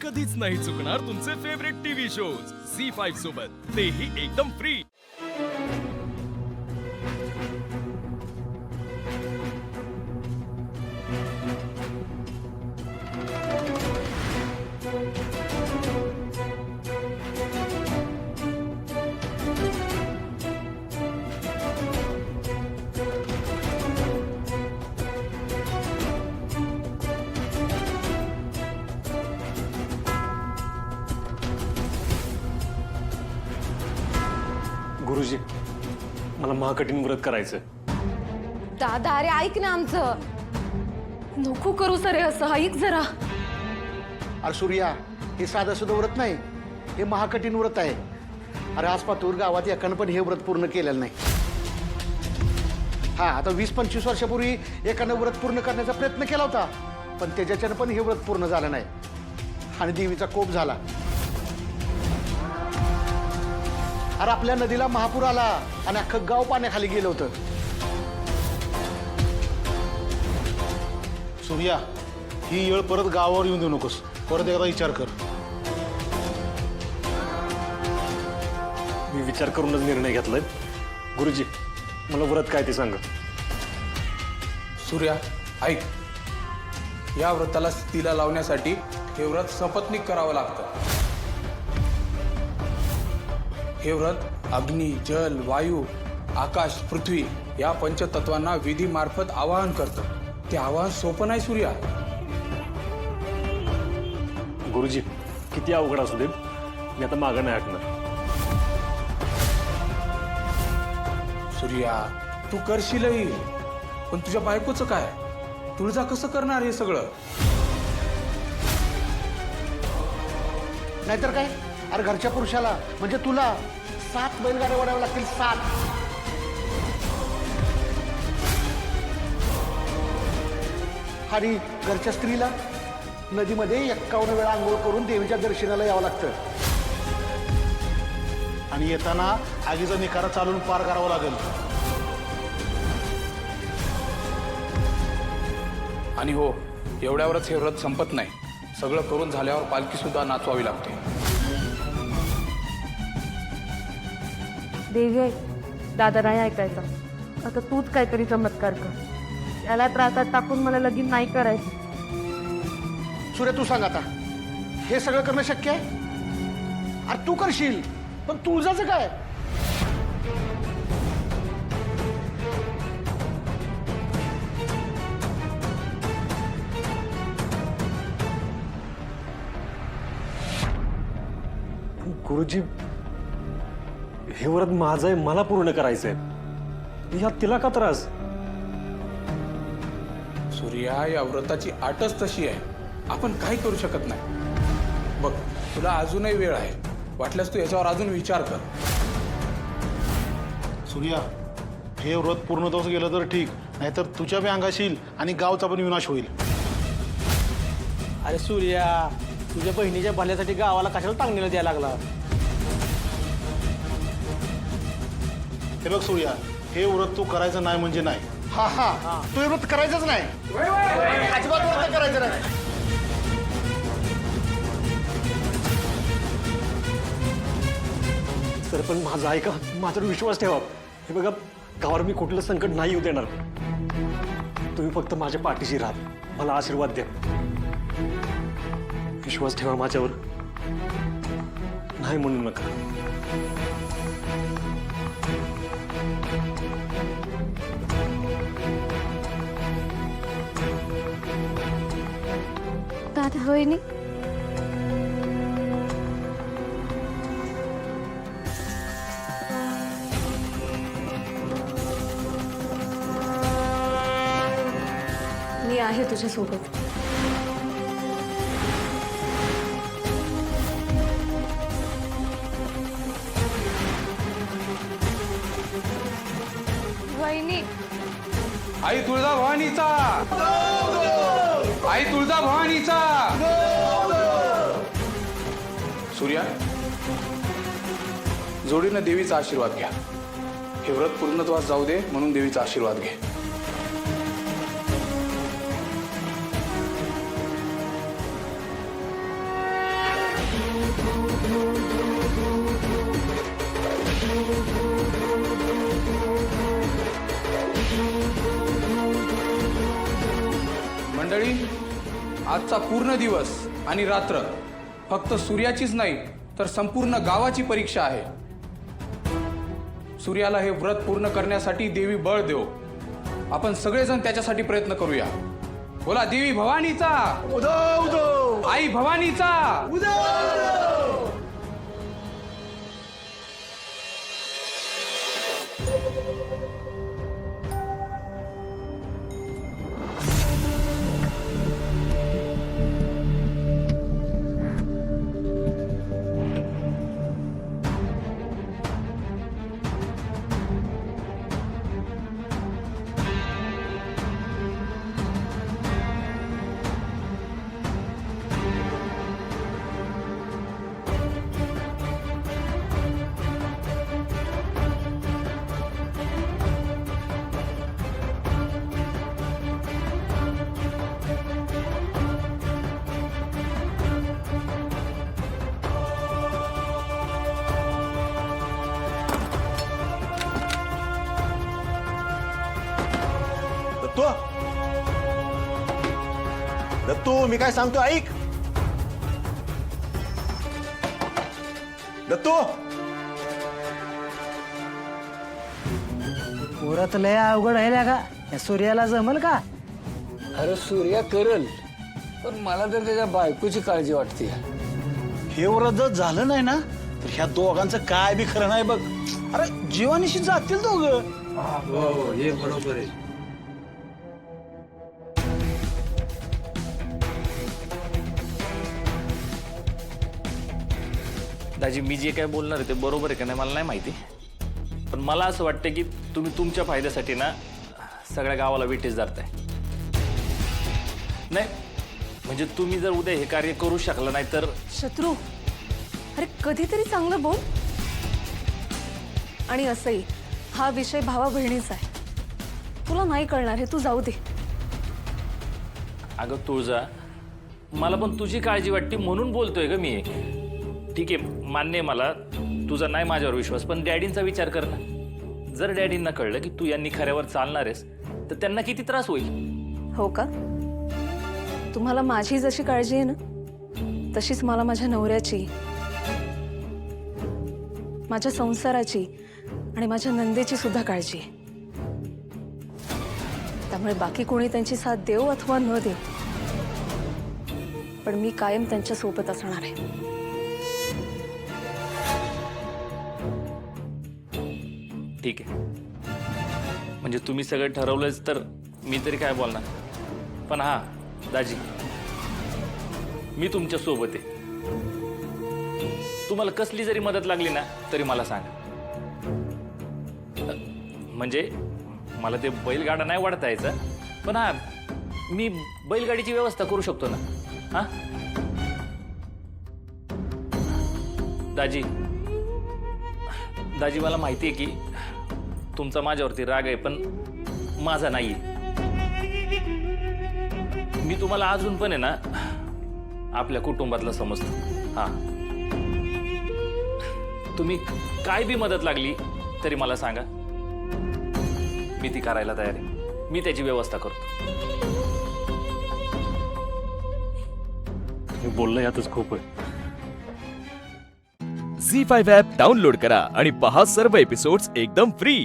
कधीच नाही चुकणार तुमचे फेवरेट टीव्ही शोज झी5 सोबत, तेही एकदम फ्री। गुरुजी, मला महाकठीण व्रत करायचंय। दादा अरे ऐक ना आमचं, नको करू सर असं, ऐक जरा। अरे सूर्या, हे साधं सुद्धा व्रत नाही, हे महाकठीण व्रत आहे। अरे आसपातूर गावात एकानं पण हे व्रत पूर्ण केलेलं नाही। हा, आता 20-25 वर्षापूर्वी एकानं व्रत पूर्ण करण्याचा प्रयत्न केला होता, पण त्याच्याच्यानं पण हे व्रत पूर्ण झालं नाही आणि देवीचा कोप झाला। अरे आपल्या नदीला महापूर आला आणि अख्खं गाव पाण्याखाली गेलं होतं। सूर्या, ही येळ परत गावावर येऊन देऊ नकोस, परत एकदा विचार कर। मी विचार करूनच निर्णय घेतलाय। गुरुजी, मला व्रत काय ते सांगा। सूर्या ऐक, या व्रताला स्थितीला लावण्यासाठी हे व्रत सपत्नीक करावं लागतं। हे व्रत अग्नी, जल, वायू, आकाश, पृथ्वी या पंचतत्वांना विधीमार्फत आवाहन करतं। ते आवाहन सोपं नाही सूर्या। गुरुजी, किती अवघड असू दे, मी आता मागं नाही हटणार। सूर्या, तू करशीलही, पण तुझ्या बायकोचं काय? तुळजा कसं करणार हे सगळं? नाहीतर काय? अरे घरच्या पुरुषाला म्हणजे तुला 7 बैलगाड्या ओढाव्या लागतील, 7। आणि घरच्या स्त्रीला नदीमध्ये 51 वेळा आंघोळ करून देवीच्या दर्शनाला यावं लागतं। आणि येताना आगीचा निखारा चालून पार करावा लागेल। आणि हो, एवढ्यावरच हे व्रत संपत नाही, सगळं करून झाल्यावर पालखी सुद्धा नाचवावी लागते। देवी, दादा नाही ऐकायचा, आता तूच काहीतरी चमत्कार कर। त्याला त्रासात टाकून मला लगीन नाही करायचं। सूर्य, तू सांग आता, हे सगळं करणं शक्य आहे? अरे तू करशील, पण तुळजाचं काय? गुरुजी, हे व्रत माझं आहे, मला पूर्ण करायचंय। यात तिला का त्रास? सूर्या, या व्रताची आटच तशी आहे, आपण काही करू शकत नाही। बघ, तुला अजूनही वेळ आहे, वाटल्यास तू याच्यावर अजून विचार कर। सूर्या, हे व्रत पूर्ण दिवस गेलं तर ठीक, नाहीतर तुझ्या बी अंगाशी येईल आणि गावचा पण विनाश होईल। अरे सूर्या, तुझ्या बहिणीच्या भल्यासाठी गावाला कशाला तांगणीला द्यायला लागला? हे बघ सूर्या, हे व्रत तू करायचं नाही म्हणजे नाही। हा हा, तू हे व्रत करायचंच नाही, अजिबात व्रत करायचं नाही। सर, पण माझा ऐका, माझ्यावर विश्वास ठेवा। हे बघा, गावावर मी कुठलं संकट नाही येऊ देणार। तुम्ही फक्त माझ्या पाठीशी राहा, मला आशीर्वाद द्या। विश्वास ठेवा माझ्यावर, नाही म्हणू नका। दादा वहिनी, मी आहे तुझ्या सोबत। वहिनी, आई तुळजा भवानीचा, आई तुळजा भवानीचा। सूर्या, जोडीनं देवीचा आशीर्वाद घ्या। हे व्रत पूर्णत्वास जाऊ दे म्हणून देवीचा आशीर्वाद घे। आजचा पूर्ण दिवस आणि रात्र फक्त सूर्याचीच नाही तर संपूर्ण गावाची परीक्षा आहे. सूर्याला हे व्रत पूर्ण करण्यासाठी देवी बळ देव. आपण सगळेजण त्याच्यासाठी प्रयत्न करूया. बोला देवी भवानीचा, आई भवानीचा. दत्तू, मी काय सांगतो ऐक. दत्तू, पोरात लय अवघड आहे का या सूर्याला जमल का? अरे सूर्या करल, पण मला तर त्याच्या बायकोची काळजी वाटते. हे व्रत जर झालं नाही ना तर ह्या दोघांचं काय बी खरं नाही बघ. अरे जीवानिशी जातील दोघं. हो हे बरोबर आहे. दाजी, मी जे काय बोलणार आहे ते बरोबर आहे का नाही मला नाही माहिती, पण मला असं वाटतं की तुम्ही तुमच्या फायद्यासाठी ना सगळ्या गावाला विटेज धरताय. नाही म्हणजे तुम्ही जर उद्या हे कार्य करू शकला नाही तर. शत्रू, अरे कधीतरी चांगलं बोल. आणि असंही हा विषय भावा बहिणीचा आहे, तुला नाही कळणार हे, तू जाऊ दे. अगं तुळजा, मला पण तुझी काळजी वाटते म्हणून बोलतोय ग मी. ठीक आहे, मान्य आहे मला तुझा नाही माझ्यावर विश्वास, पण डॅडींचा विचार कर ना. जर डॅडींना कळलं की तू या निखाऱ्यावर चालणार आहेस तर त्यांना किती त्रास होईल. हो का? तुम्हाला माझी जशी काळजी आहे ना तशीच मला माझ्या नवऱ्याची, माझ्या संसाराची आणि माझ्या नंदेची सुद्धा काळजी आहे. त्यामुळे बाकी कोणी त्यांची साथ देव अथवा न देव, पण मी कायम त्यांच्या सोबत असणार आहे. ठीक आहे, म्हणजे तुम्ही सगळं ठरवलंच तर मी तरी काय बोलणार. पण हा दाजी, मी तुमच्या सोबत आहे. तुम्हाला कसली जरी मदत लागली ना तरी मला सांगा. म्हणजे मला ते बैलगाडा नाही वाढता यायचा, पण हा मी बैलगाडीची व्यवस्था करू शकतो ना. हा दाजी, दाजी मला माहिती आहे की तुमचा माझ्यावरती राग आहे, पण माझा नाही आहे. मी तुम्हाला अजून पण आहे ना आपल्या कुटुंबातला समजतो. हा, तुम्ही काय बी मदत लागली तरी मला सांगा, मी ती करायला तयार आहे. मी त्याची व्यवस्था करतो. हे बोलणं यातच खूप आहे. झी5 ॲप डाउनलोड करा आणि पहा सर्व एपिसोड्स एकदम फ्री.